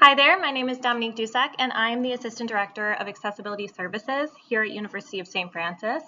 Hi there, my name is Dominique Dusek, and I'm the Assistant Director of Accessibility Services here at University of St. Francis.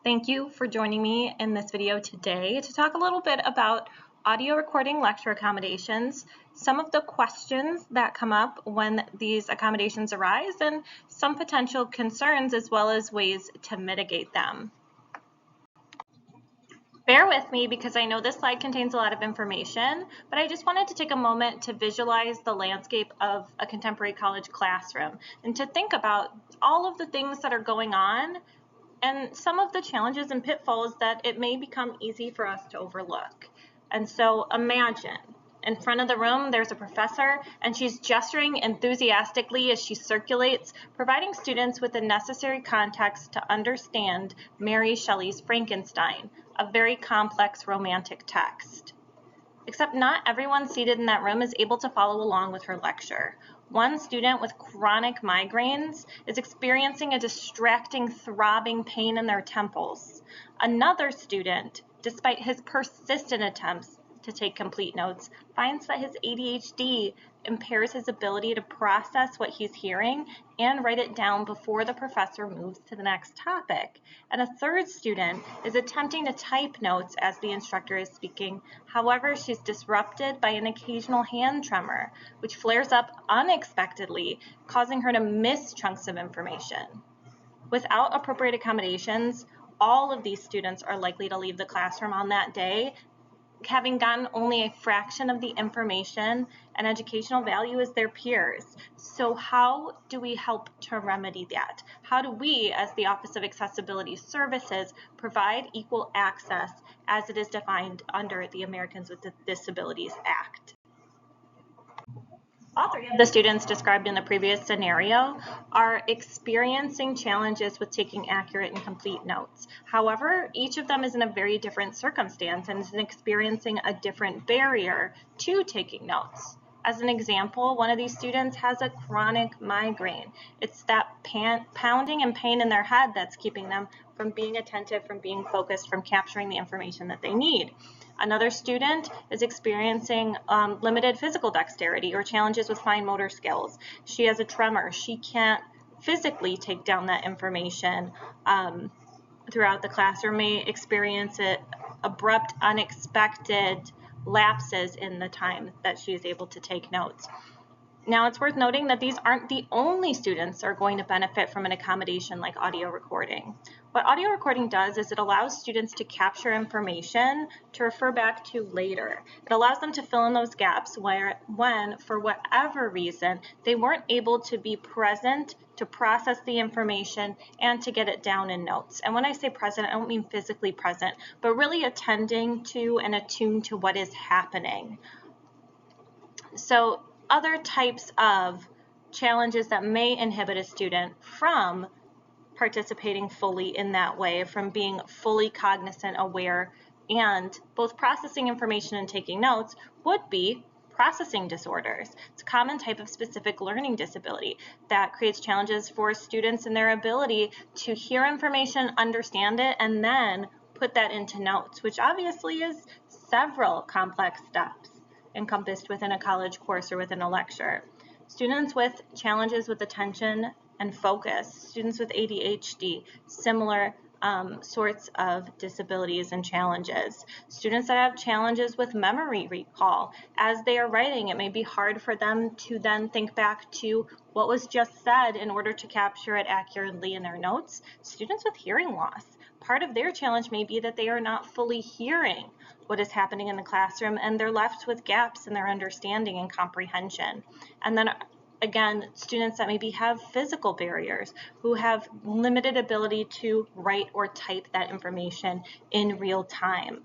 Thank you for joining me in this video today to talk a little bit about audio recording lecture accommodations, some of the questions that come up when these accommodations arise, and some potential concerns as well as ways to mitigate them. Bear with me because I know this slide contains a lot of information, but I just wanted to take a moment to visualize the landscape of a contemporary college classroom and to think about all of the things that are going on and some of the challenges and pitfalls that it may become easy for us to overlook. And so imagine in front of the room there's a professor and she's gesturing enthusiastically as she circulates, providing students with the necessary context to understand Mary Shelley's Frankenstein, a very complex romantic text. Except not everyone seated in that room is able to follow along with her lecture. One student with chronic migraines is experiencing a distracting, throbbing pain in their temples. Another student, despite his persistent attempts to take complete notes, finds that his ADHD impairs his ability to process what he's hearing and write it down before the professor moves to the next topic. And a third student is attempting to type notes as the instructor is speaking. However, she's disrupted by an occasional hand tremor, which flares up unexpectedly, causing her to miss chunks of information. Without appropriate accommodations, all of these students are likely to leave the classroom on that day having gotten only a fraction of the information and educational value as their peers. So how do we help to remedy that? How do we, as the Office of Accessibility Services, provide equal access as it is defined under the Americans with Disabilities Act? All three of the students described in the previous scenario are experiencing challenges with taking accurate and complete notes. However, each of them is in a very different circumstance and is experiencing a different barrier to taking notes. As an example, one of these students has a chronic migraine. It's that pounding and pain in their head that's keeping them from being attentive, from being focused, from capturing the information that they need. Another student is experiencing limited physical dexterity or challenges with fine motor skills. She has a tremor. She can't physically take down that information throughout the class, or may experience abrupt, unexpected lapses in the time that she is able to take notes. Now, it's worth noting that these aren't the only students that are going to benefit from an accommodation like audio recording. What audio recording does is it allows students to capture information to refer back to later. It allows them to fill in those gaps when, for whatever reason, they weren't able to be present to process the information and to get it down in notes. And when I say present, I don't mean physically present, but really attending to and attuned to what is happening. So other types of challenges that may inhibit a student from participating fully in that way, from being fully cognizant, aware, and both processing information and taking notes would be processing disorders. It's a common type of specific learning disability that creates challenges for students in their ability to hear information, understand it, and then put that into notes, which obviously is several complex steps encompassed within a college course or within a lecture. Students with challenges with attention and focus, students with ADHD, similar sorts of disabilities and challenges. Students that have challenges with memory recall. As they are writing, it may be hard for them to then think back to what was just said in order to capture it accurately in their notes. Students with hearing loss. Part of their challenge may be that they are not fully hearing what is happening in the classroom, and they're left with gaps in their understanding and comprehension. And then again, students that maybe have physical barriers, who have limited ability to write or type that information in real time.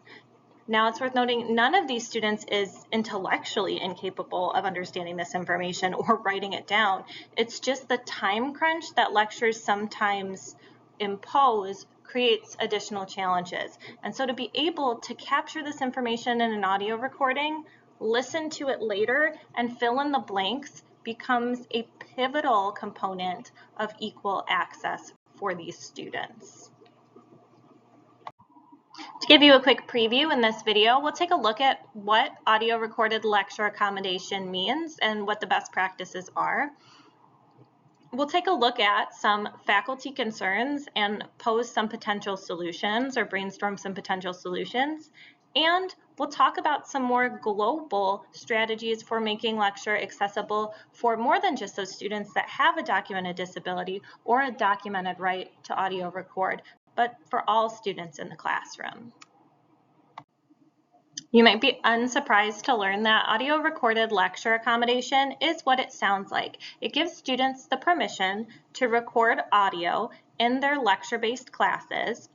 Now, it's worth noting none of these students is intellectually incapable of understanding this information or writing it down. It's just the time crunch that lectures sometimes impose creates additional challenges. And so to be able to capture this information in an audio recording, listen to it later, and fill in the blanks becomes a pivotal component of equal access for these students. To Give you a quick preview in this video, we'll take a look at what audio recorded lecture accommodation means and what the best practices are. We'll take a look at some faculty concerns and pose some potential solutions or brainstorm some potential solutions. And we'll talk about some more global strategies for making lecture accessible for more than just those students that have a documented disability or a documented right to audio record, but for all students in the classroom. You might be unsurprised to learn that audio recorded lecture accommodation is what it sounds like. It gives students the permission to record audio in their lecture-based classes,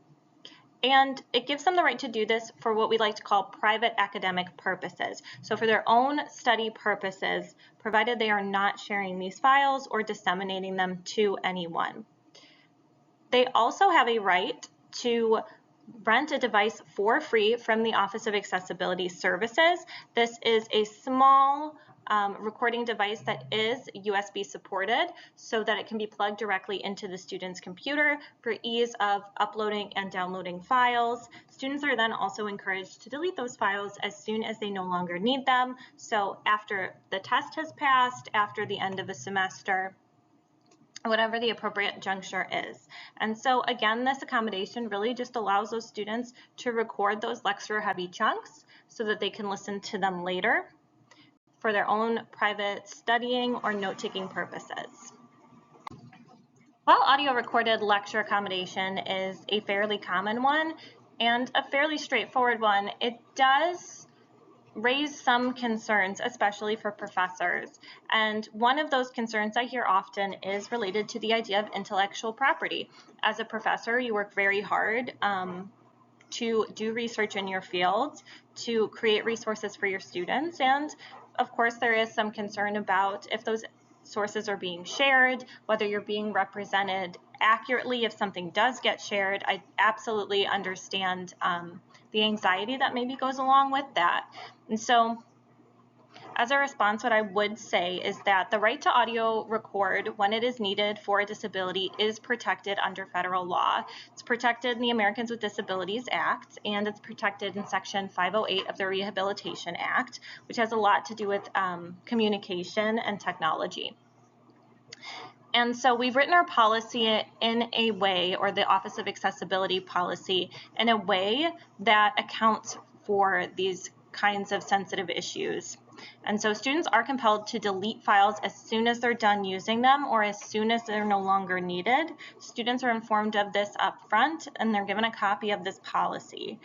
and it gives them the right to do this for what we like to call private academic purposes. So for their own study purposes, provided they are not sharing these files or disseminating them to anyone. They also have a right to rent a device for free from the Office of Accessibility Services. This is a small recording device that is USB supported so that it can be plugged directly into the student's computer for ease of uploading and downloading files. Students are then also encouraged to delete those files as soon as they no longer need them. So after the test has passed, after the end of a semester, whatever the appropriate juncture is. And so again, this accommodation really just allows those students to record those lecture heavy chunks so that they can listen to them later for their own private studying or note-taking purposes. While audio recorded lecture accommodation is a fairly common one and a fairly straightforward one, it does raise some concerns, especially for professors. And one of those concerns I hear often is related to the idea of intellectual property. As a professor, you work very hard to do research in your field, to create resources for your students, and of course there is some concern about if those sources are being shared, whether you're being represented accurately if something does get shared. I absolutely understand the anxiety that maybe goes along with that. And so as a response, what I would say is that the right to audio record when it is needed for a disability is protected under federal law. It's protected in the Americans with Disabilities Act, and it's protected in Section 508 of the Rehabilitation Act, which has a lot to do with communication and technology. And so we've written our policy in a way, or the Office of Accessibility policy, in a way that accounts for these kinds of sensitive issues. And so students are compelled to delete files as soon as they're done using them or as soon as they're no longer needed. Students are informed of this up front and they're given a copy of this policy.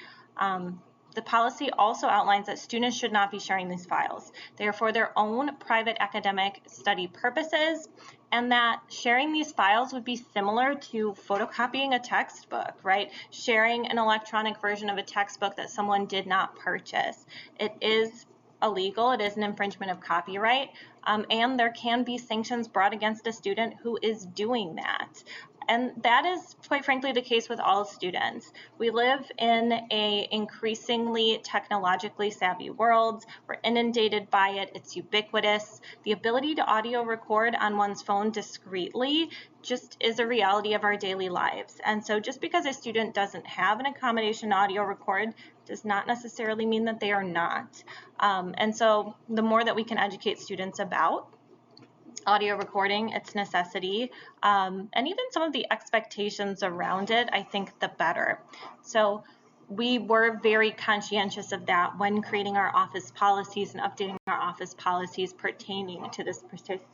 The policy also outlines that students should not be sharing these files. They are for their own private academic study purposes, and that sharing these files would be similar to photocopying a textbook, right? Sharing an electronic version of a textbook that someone did not purchase. It is illegal, it is an infringement of copyright, and there can be sanctions brought against a student who is doing that. And that is, quite frankly, the case with all students. We live in an increasingly technologically savvy world. We're inundated by it. It's ubiquitous. The ability to audio record on one's phone discreetly just is a reality of our daily lives. And so just because a student doesn't have an accommodation to audio record does not necessarily mean that they are not. And so the more that we can educate students about audio recording, its necessity, and even some of the expectations around it, I think the better. So we were very conscientious of that when creating our office policies and updating our office policies pertaining to this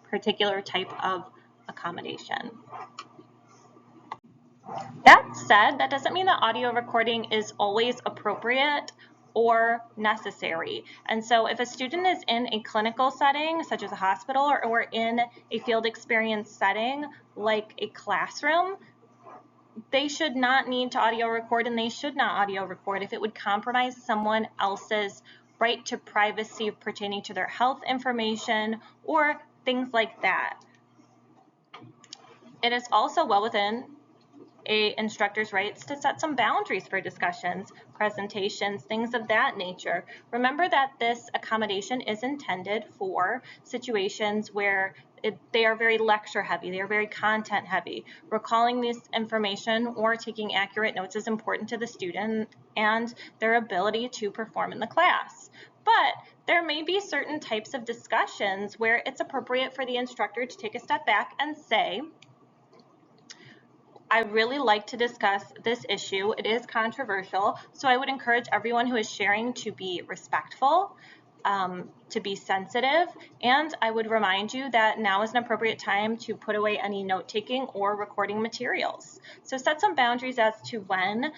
particular type of accommodation. That said, that doesn't mean that audio recording is always appropriate or necessary. And so if a student is in a clinical setting, such as a hospital, or in a field experience setting, like a classroom, they should not need to audio record, and they should not audio record if it would compromise someone else's right to privacy pertaining to their health information or things like that. It is also well within a instructor's rights to set some boundaries for discussions, presentations, things of that nature. Remember that this accommodation is intended for situations where they are very lecture heavy, they are very content heavy. Recalling this information or taking accurate notes is important to the student and their ability to perform in the class. But there may be certain types of discussions where it's appropriate for the instructor to take a step back and say, I really like to discuss this issue. It is controversial, so I would encourage everyone who is sharing to be respectful, to be sensitive, and I would remind you that now is an appropriate time to put away any note-taking or recording materials. So set some boundaries as to when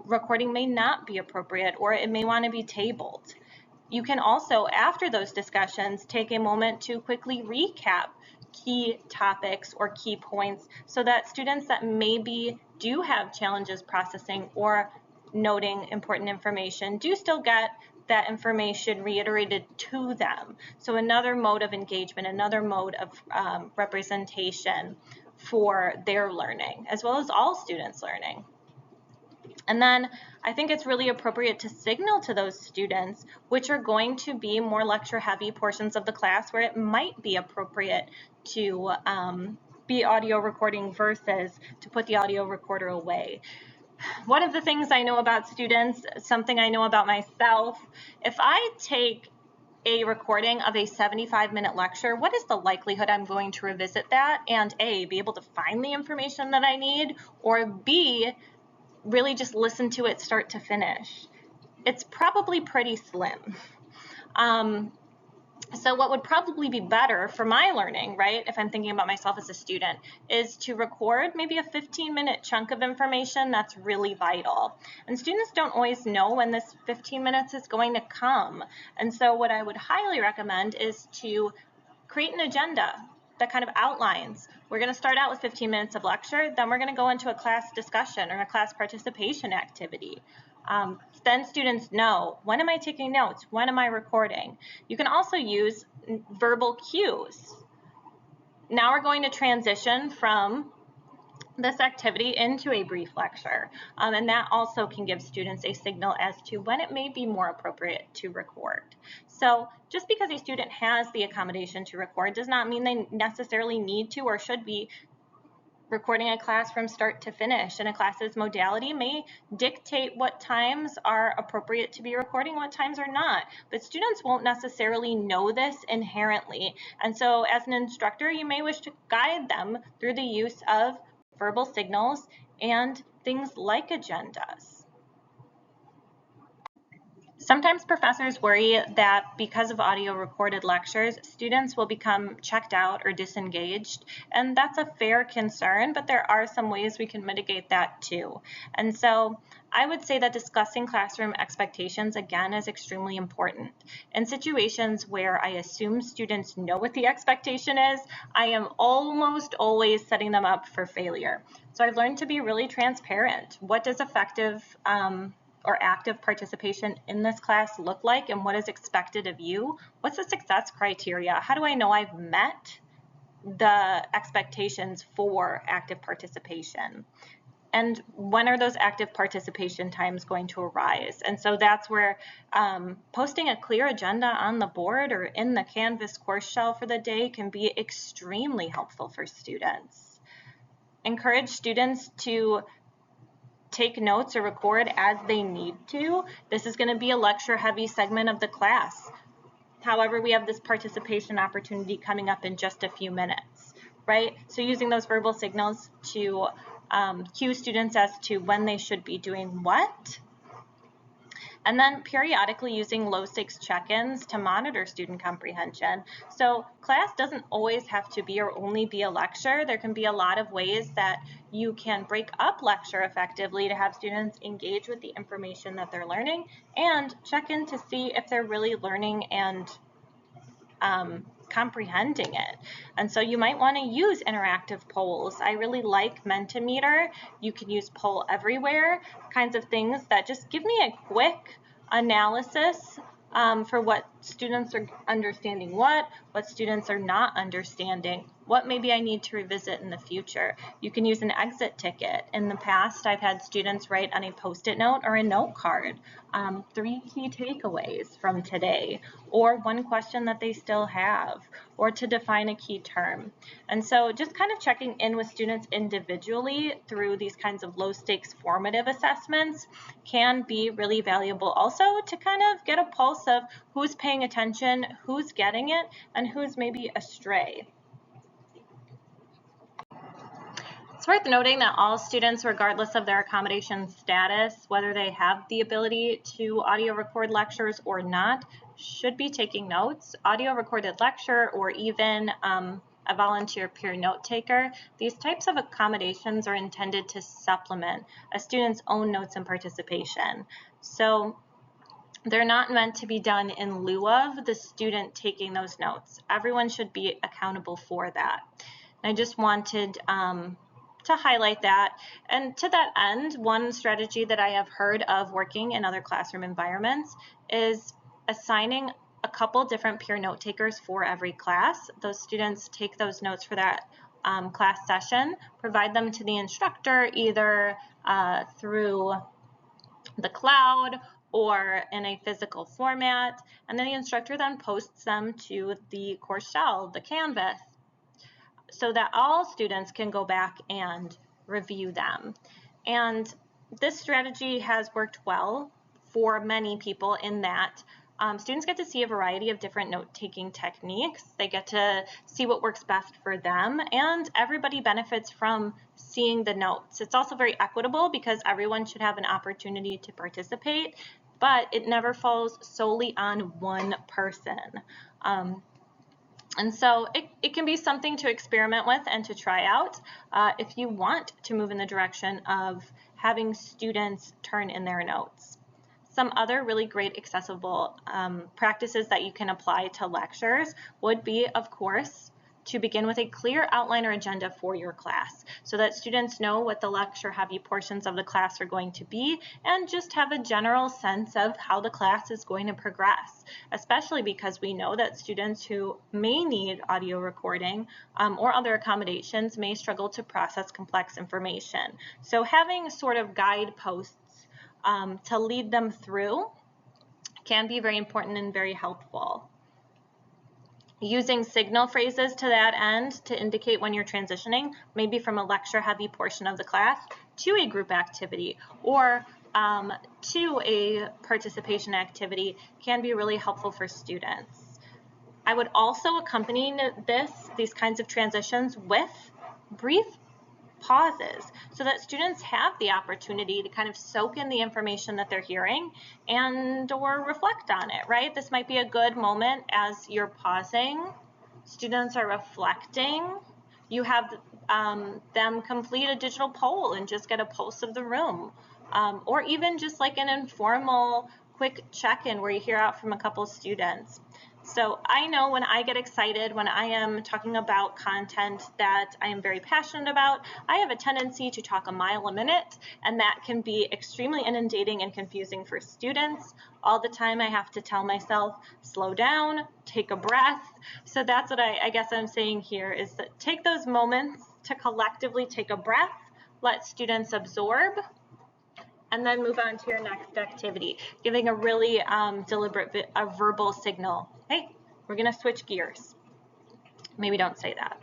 recording may not be appropriate or it may want to be tabled. You can also, after those discussions, take a moment to quickly recap key topics or key points so that students that maybe do have challenges processing or noting important information do still get that information reiterated to them. So another mode of engagement, another mode of representation for their learning, as well as all students' learning. And then I think it's really appropriate to signal to those students, which are going to be more lecture heavy portions of the class where it might be appropriate to be audio recording versus to put the audio recorder away. One of the things I know about students, something I know about myself, if I take a recording of a 75-minute lecture, what is the likelihood I'm going to revisit that and A, be able to find the information that I need, or B, really just listen to it start to finish? It's probably pretty slim. So what would probably be better for my learning, right, if I'm thinking about myself as a student, is to record maybe a 15-minute chunk of information that's really vital. And students don't always know when this 15 minutes is going to come. And so what I would highly recommend is to create an agenda that kind of outlines. We're going to start out with 15 minutes of lecture, then we're going to go into a class discussion or a class participation activity. Then students know, when am I taking notes? When am I recording? You can also use verbal cues. Now we're going to transition from this activity into a brief lecture, and that also can give students a signal as to when it may be more appropriate to record. So just because a student has the accommodation to record does not mean they necessarily need to or should be recording a class from start to finish, and a class's modality may dictate what times are appropriate to be recording, what times are not. But students won't necessarily know this inherently. And so as an instructor, you may wish to guide them through the use of verbal signals and things like agendas. Sometimes professors worry that because of audio recorded lectures, students will become checked out or disengaged, and that's a fair concern, but there are some ways we can mitigate that too. And so I would say that discussing classroom expectations, again, is extremely important. In situations where I assume students know what the expectation is, I am almost always setting them up for failure. So I've learned to be really transparent. What does effective or active participation in this class look like, and what is expected of you? What's the success criteria? How do I know I've met the expectations for active participation? And when are those active participation times going to arise? And so that's where posting a clear agenda on the board or in the Canvas course shell for the day can be extremely helpful for students. Encourage students to take notes or record as they need to. This is going to be a lecture-heavy segment of the class. However, we have this participation opportunity coming up in just a few minutes, right? So using those verbal signals to cue students as to when they should be doing what. And then periodically using low-stakes check-ins to monitor student comprehension. So class doesn't always have to be or only be a lecture. There can be a lot of ways that you can break up lecture effectively to have students engage with the information that they're learning and check in to see if they're really learning and comprehending it. And so you might want to use interactive polls. I really like Mentimeter. You can use Poll Everywhere, kinds of things that just give me a quick analysis for what students are understanding what students are not understanding, what maybe I need to revisit in the future. You can use an exit ticket. In the past, I've had students write on a Post-it note or a note card 3 key takeaways from today, or one question that they still have, or to define a key term. And so just kind of checking in with students individually through these kinds of low-stakes formative assessments can be really valuable also to kind of get a pulse of who's paying attention, who's getting it, and who's maybe astray. It's worth noting that all students, regardless of their accommodation status, whether they have the ability to audio record lectures or not, should be taking notes. Audio recorded lecture or even a volunteer peer note taker, these types of accommodations are intended to supplement a student's own notes and participation. So they're not meant to be done in lieu of the student taking those notes. Everyone should be accountable for that. And I just wanted to highlight that. And to that end, one strategy that I have heard of working in other classroom environments is assigning a couple different peer note takers for every class. Those students take those notes for that class session, provide them to the instructor either through the cloud or in a physical format, and then the instructor then posts them to the course shell, the Canvas, so that all students can go back and review them. And this strategy has worked well for many people in that students get to see a variety of different note-taking techniques. They get to see what works best for them, and everybody benefits from seeing the notes. It's also very equitable because everyone should have an opportunity to participate, but it never falls solely on one person. And so it can be something to experiment with and to try out if you want to move in the direction of having students turn in their notes. Some other really great accessible practices that you can apply to lectures would be, of course, to begin with a clear outline or agenda for your class so that students know what the lecture-heavy portions of the class are going to be and just have a general sense of how the class is going to progress, especially because we know that students who may need audio recording or other accommodations may struggle to process complex information. So having sort of guideposts to lead them through can be very important and very helpful. Using signal phrases to that end to indicate when you're transitioning, maybe from a lecture-heavy portion of the class to a group activity or to a participation activity, can be really helpful for students. I would also accompany these kinds of transitions with brief pauses so that students have the opportunity to kind of soak in the information that they're hearing and or reflect on it, right? This might be a good moment as you're pausing, students are reflecting, you have them complete a digital poll and just get a pulse of the room, or even just like an informal quick check-in where you hear out from a couple of students. So I know when I get excited, when I am talking about content that I am very passionate about, I have a tendency to talk a mile a minute, and that can be extremely inundating and confusing for students. All the time I have to tell myself, slow down, take a breath. So that's what I guess I'm saying here is that take those moments to collectively take a breath, let students absorb, and then move on to your next activity, giving a really deliberate verbal signal. Hey, we're gonna switch gears. Maybe don't say that.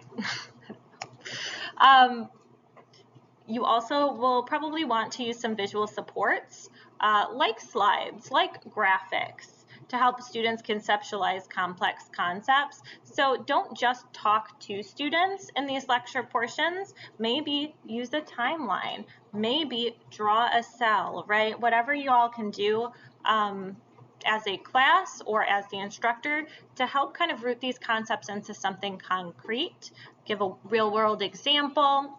You also will probably want to use some visual supports like slides, like graphics, to help students conceptualize complex concepts. So don't just talk to students in these lecture portions. Maybe use a timeline. Maybe draw a cell, right? Whatever you all can do as a class or as the instructor to help kind of root these concepts into something concrete. Give a real-world example.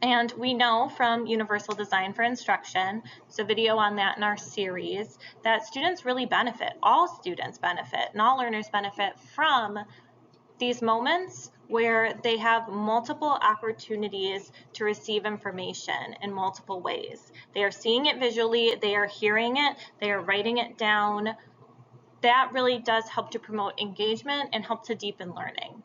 And we know from Universal Design for Instruction, so video on that in our series, that students really benefit, all students benefit, and all learners benefit from these moments where they have multiple opportunities to receive information in multiple ways. They are seeing it visually, they are hearing it, they are writing it down, that really does help to promote engagement and help to deepen learning.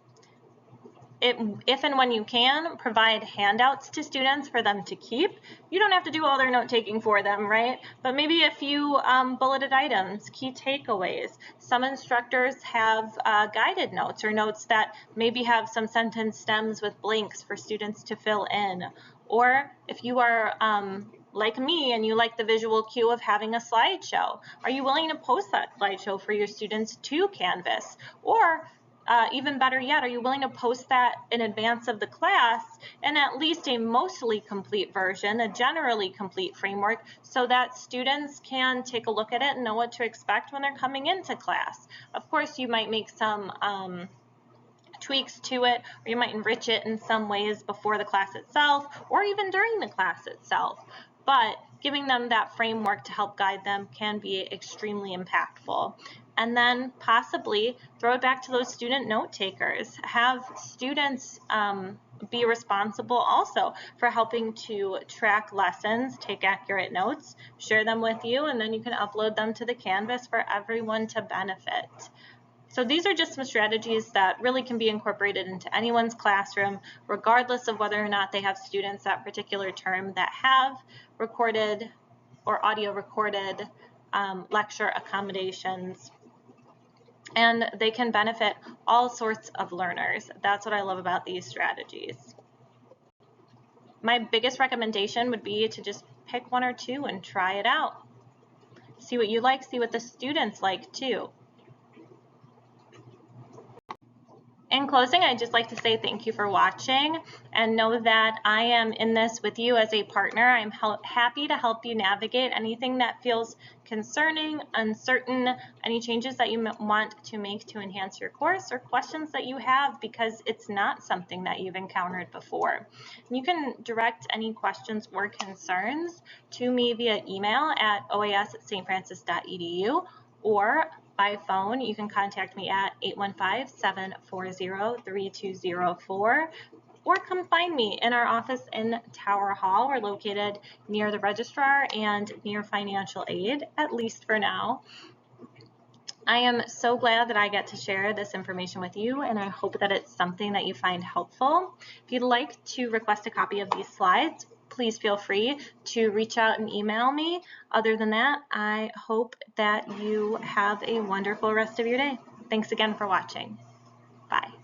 If and when you can, provide handouts to students for them to keep. You don't have to do all their note taking for them, right? But maybe a few bulleted items, key takeaways. Some instructors have guided notes or notes that maybe have some sentence stems with blanks for students to fill in. Or if you are like me and you like the visual cue of having a slideshow, are you willing to post that slideshow for your students to Canvas? Or even better yet, are you willing to post that in advance of the class in at least a mostly complete version, a generally complete framework, so that students can take a look at it and know what to expect when they're coming into class? Of course, you might make some tweaks to it, or you might enrich it in some ways before the class itself, or even during the class itself. But giving them that framework to help guide them can be extremely impactful. And then possibly throw it back to those student note takers. Have students be responsible also for helping to track lessons, take accurate notes, share them with you, and then you can upload them to the Canvas for everyone to benefit. So these are just some strategies that really can be incorporated into anyone's classroom, regardless of whether or not they have students that particular term that have recorded or audio recorded lecture accommodations. And they can benefit all sorts of learners. That's what I love about these strategies. My biggest recommendation would be to just pick one or two and try it out. See what you like, see what the students like too. In closing, I'd just like to say thank you for watching, and know that I am in this with you as a partner. I'm happy to help you navigate anything that feels concerning, uncertain, any changes that you want to make to enhance your course, or questions that you have because it's not something that you've encountered before. And you can direct any questions or concerns to me via email at oas@stfrancis.edu, or by phone. You can contact me at 815-740-3204, or come find me in our office in Tower Hall. We're located near the registrar and near financial aid, at least for now. I am so glad that I get to share this information with you, and I hope that it's something that you find helpful. If you'd like to request a copy of these slides, please feel free to reach out and email me. Other than that, I hope that you have a wonderful rest of your day. Thanks again for watching. Bye.